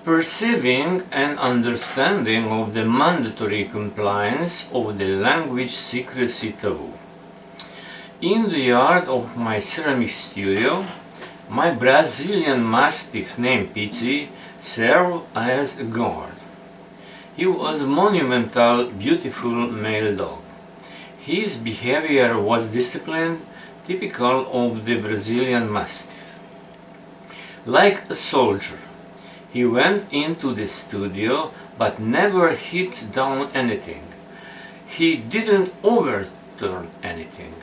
Perceiving and understanding of the mandatory compliance of the language secrecy taboo. In the yard of my ceramic studio, my Brazilian Mastiff named Pizzi served as a guard. He was a monumental, beautiful male dog. His behavior was disciplined, typical of the Brazilian Mastiff. Like a soldier, he went into the studio but never hit down anything. He didn't overturn anything.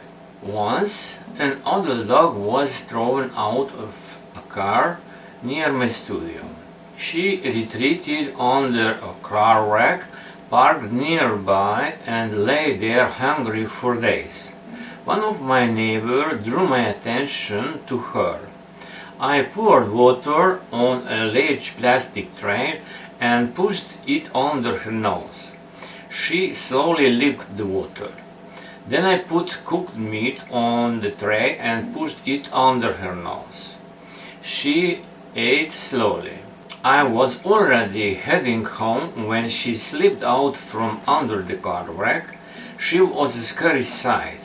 Once, an adult dog was thrown out of a car near my studio. She retreated under a car rack parked nearby and lay there hungry for days. One of my neighbors drew my attention to her. I poured water on a large plastic tray and pushed it under her nose. She slowly licked the water. Then I put cooked meat on the tray and pushed it under her nose. She ate slowly. I was already heading home when she slipped out from under the car rack. She was a scary sight.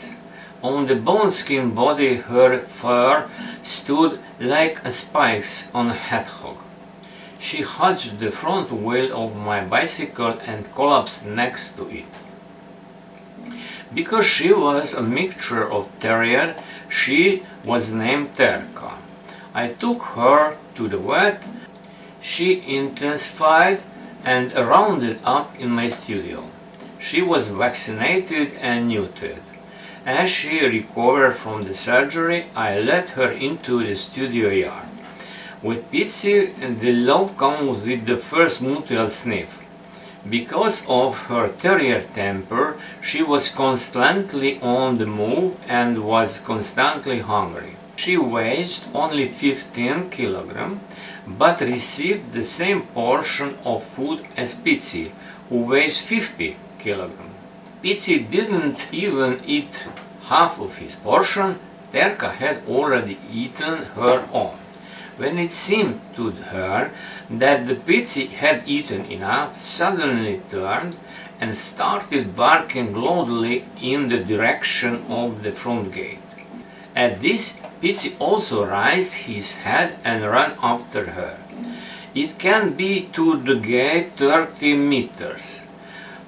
On the bone-skin body her fur stood like spikes on a hedgehog. She hugged the front wheel of my bicycle and collapsed next to it. Because she was a mixture of terrier, she was named Terka. I took her to the vet. She intensified and rounded up in my studio. She was vaccinated and neutered. As she recovered from the surgery, I led her into the studio yard. With Pizzi, the love comes with the first mutual sniff. Because of her terrier temper, she was constantly on the move and was constantly hungry. She weighed only 15 kilograms, but received the same portion of food as Pizzi, who weighs 50 kilograms. Pizzi didn't even eat half of his portion. Terka had already eaten her own. When it seemed to her that the Pizzi had eaten enough, suddenly turned and started barking loudly in the direction of the front gate. At this, Pizzi also raised his head and ran after her. It can be to the gate 30 meters.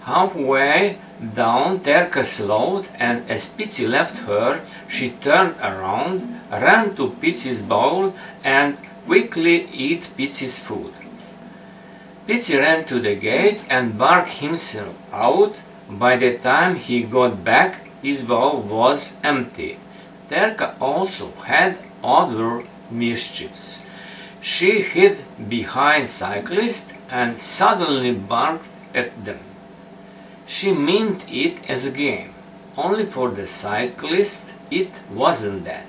Halfway down, Terka slowed, and as Pizzi left her, she turned around, ran to Pizzi's bowl, and quickly ate Pizzi's food. Pizzi ran to the gate and barked himself out. By the time he got back, his bowl was empty. Terka also had other mischiefs. She hid behind cyclists and suddenly barked at them. She meant it as a game. Only for the cyclists it wasn't that.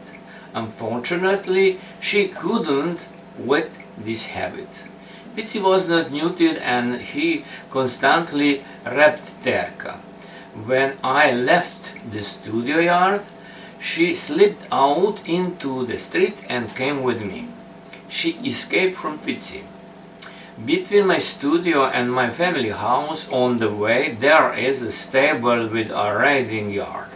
Unfortunately, she couldn't quit this habit. Pizzi was not neutered and he constantly rapped Terka. When I left the studio yard, she slipped out into the street and came with me. She escaped from Pizzi. Between my studio and my family house on the way there is a stable with a riding yard.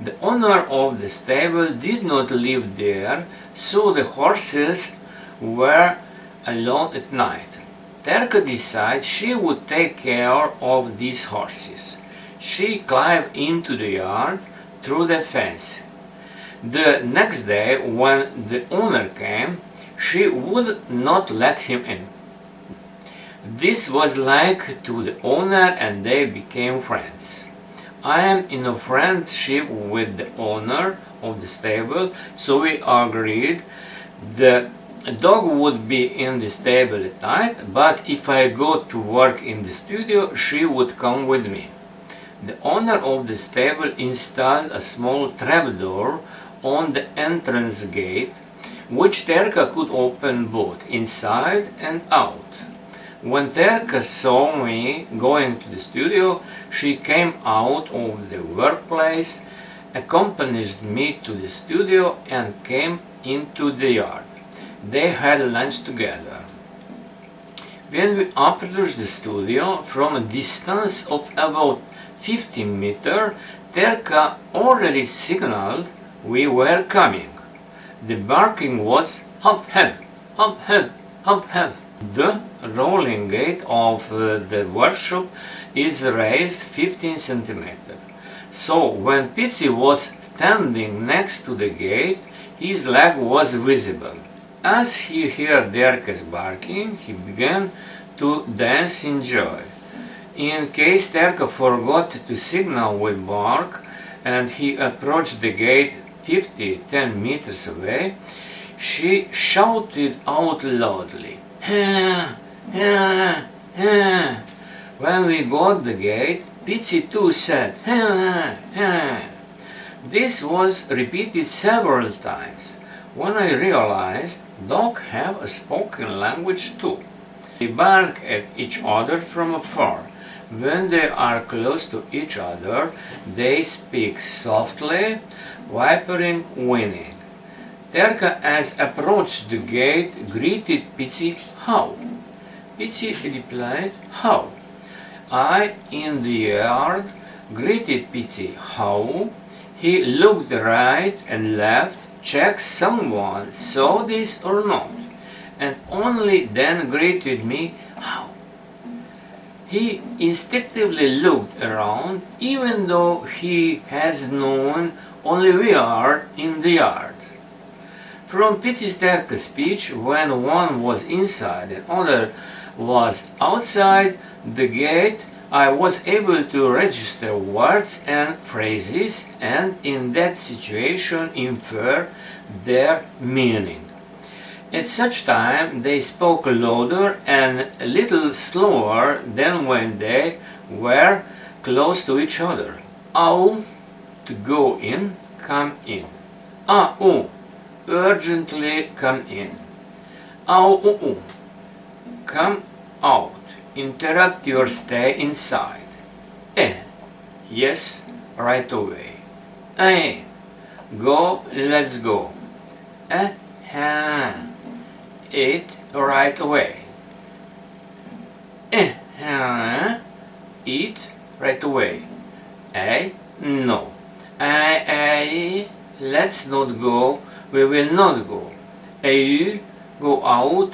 The owner of the stable did not live there, so the horses were alone at night. Terka decided she would take care of these horses. She climbed into the yard through the fence. The next day, when the owner came, she would not let him in. This was like to the owner and they became friends. I am in a friendship with the owner of the stable, so we agreed the dog would be in the stable at night, but if I go to work in the studio, she would come with me. The owner of the stable installed a small trapdoor on the entrance gate, which Terka could open both inside and out. When Terka saw me going to the studio, she came out of the workplace, accompanied me to the studio and came into the yard. They had lunch together. When we approached the studio from a distance of about 50 meters, Terka already signaled we were coming. The barking was hop head, hop head, hop head. The rolling gate of the workshop is raised 15 centimeters. So when Pitsy was standing next to the gate, his leg was visible. As he heard Terka's barking, he began to dance in joy. In case Terka forgot to signal with bark and he approached the gate 10 meters away, she shouted out loudly, "Ha, ha, ha." When we got the gate, Pitsy too said, "Ha, ha." This was repeated several times. When I realized dogs have a spoken language too. They bark at each other from afar. When they are close to each other, they speak softly, whimpering, whining. Terka, as approached the gate, greeted Pitsy, "How?" Pitsy replied, "How?" I, in the yard, greeted Pitsy, "How?" He looked right and left, checked someone saw this or not, and only then greeted me, "How?" He instinctively looked around, even though he has known only we are in the yard. From Pitsy's Terka speech, when one was inside and other was outside the gate, I was able to register words and phrases and in that situation infer their meaning. At such time they spoke louder and a little slower than when they were close to each other. Au, to go in, come in. Au, urgently come in. Au, come out. Interrupt your stay inside. Yes, right away. Go, let's go. Eat right away. Eat right away. No. Let's not go, we will not go. Go out,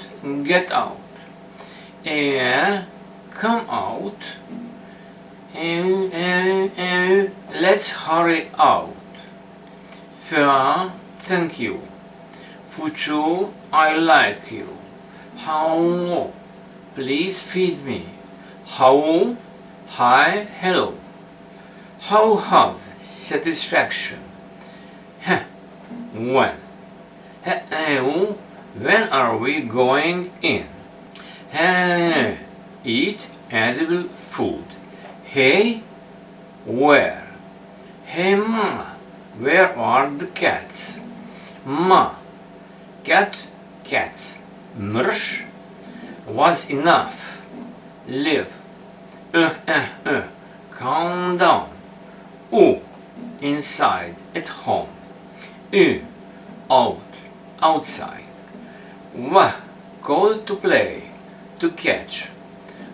get out. Come out. Let's hurry out. Thank you. Fuchu, I like you. How? Please feed me. How? Hi, hello. How have? Satisfaction. When? When are we going in? Eat edible food. Hey, where? Hey, Mama, where are the cats? Ma, cats. Mrsh was enough. Live. Calm down. Inside, at home. Out, outside. Call to play, to catch.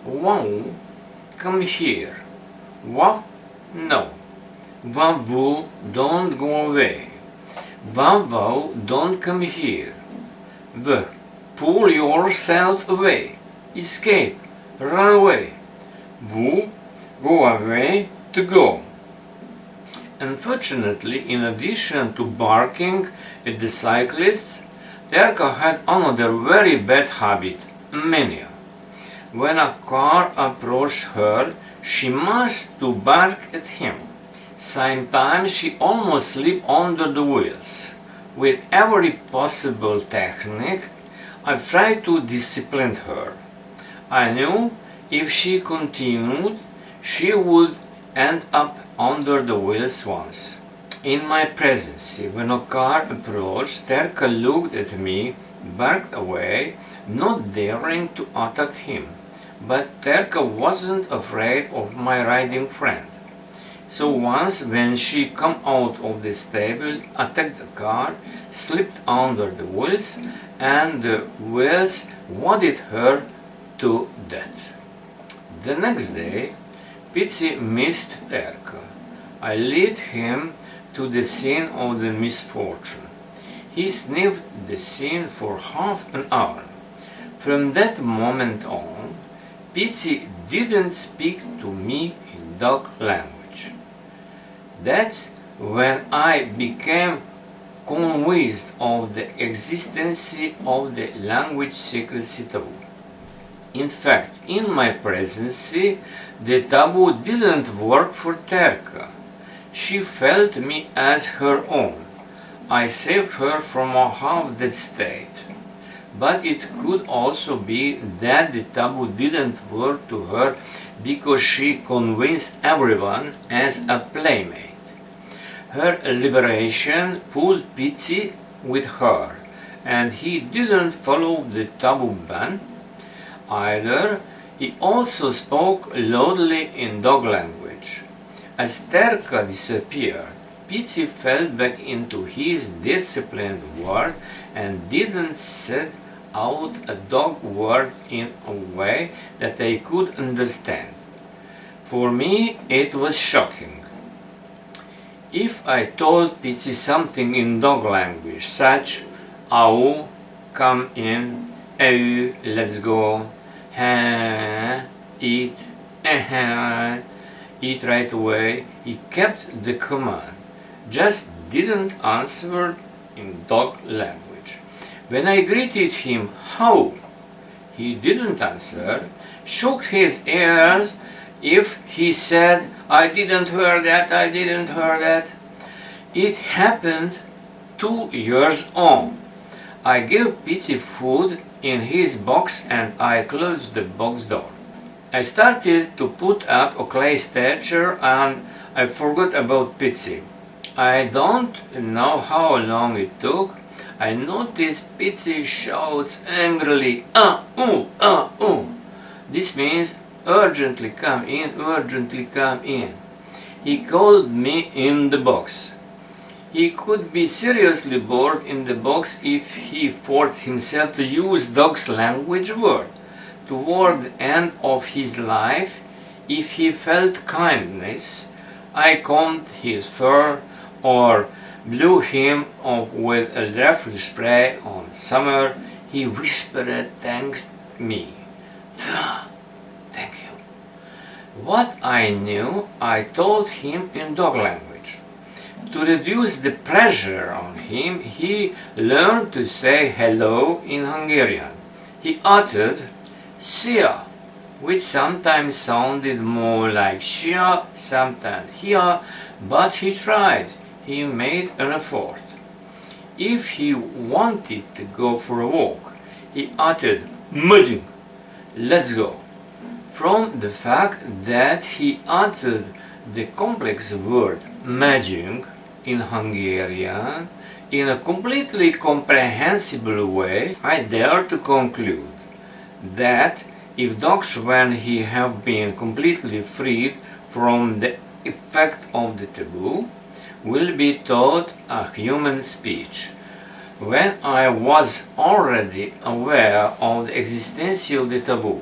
Wow, come here. No. Vavu, don't go away. Vavu, don't come here. Pull yourself away. Escape, run away. Go away, to go. Unfortunately, in addition to barking at the cyclists, Terka had another very bad habit, mania. When a car approached her, she must to bark at him. Sometimes she almost slipped under the wheels. With every possible technique, I tried to discipline her. I knew if she continued, she would end up under the wheels once. In my presence, when a car approached, Terka looked at me, barked away, not daring to attack him. But Terka wasn't afraid of my riding friend. So once when she came out of the stable, attacked the car, slipped under the wheels, and the wheels wadded her to that. The next day, Pizzi missed Terka. I led him to the scene of the misfortune. He sniffed the scene for half an hour. From that moment on, Pizzi didn't speak to me in dog language. That's when I became convinced of the existence of the language secrecy taboo. In fact, in my presence, the taboo didn't work for Terka. She felt me as her own. I saved her from a half-dead state. But it could also be that the taboo didn't work to her because she convinced everyone as a playmate. Her liberation pulled Pizzi with her, and he didn't follow the taboo ban either. He also spoke loudly in dog language. As Terka disappeared, Pizzi fell back into his disciplined world and didn't set out a dog word in a way that I could understand. For me, it was shocking. If I told Pizzi something in dog language, such "Au, come in," "Eu, let's go," "Ha, eat," "eat right away," he kept the command, just didn't answer in dog language. When I greeted him, "How?" he didn't answer, shook his ears if he said, "I didn't hear that, I didn't hear that." It happened 2 years on. I gave Pizzi food in his box and I closed the box door. I started to put up a clay statue and I forgot about Pizzi. I don't know how long it took. I noticed Pizzi shouts angrily, "Ah, ah, This means urgently come in, urgently come in. He called me in the box. He could be seriously bored in the box if he forced himself to use dog's language word. Toward the end of his life, if he felt kindness, I combed his fur or blew him off with a refuse spray on summer. He whispered thanks me. Thank you. What I knew, I told him in dog language. To reduce the pressure on him, he learned to say hello in Hungarian. He uttered "Szia," which sometimes sounded more like "Szia," sometimes "Hia," but he tried. He made an effort. If he wanted to go for a walk, he uttered "Muding," "Let's go." From the fact that he uttered the complex word "megyünk" in Hungarian in a completely comprehensible way, I dare to conclude that if dogs, when he have been completely freed from the effect of the taboo, will be taught a human speech. When I was already aware of the existence of the taboo,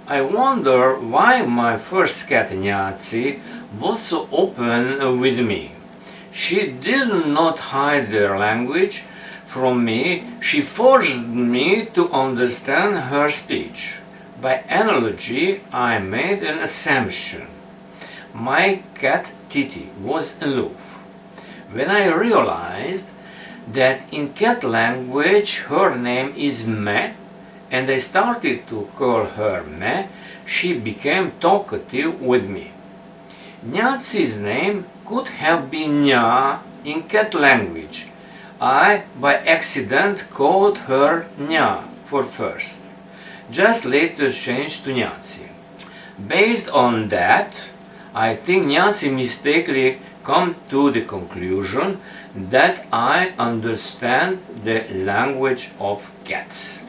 I wonder why my first cat Nyazi was so open with me. She did not hide her language from me, she forced me to understand her speech. By analogy, I made an assumption. My cat Titi was aloof. When I realized that in cat language her name is Me, and I started to call her Me, she became talkative with me. Nyatsi's name could have been Nya in cat language. I, by accident, called her Nya for first, just later changed to Nyatsi. Based on that, I think Nyatsi mistakenly come to the conclusion that I understand the language of cats.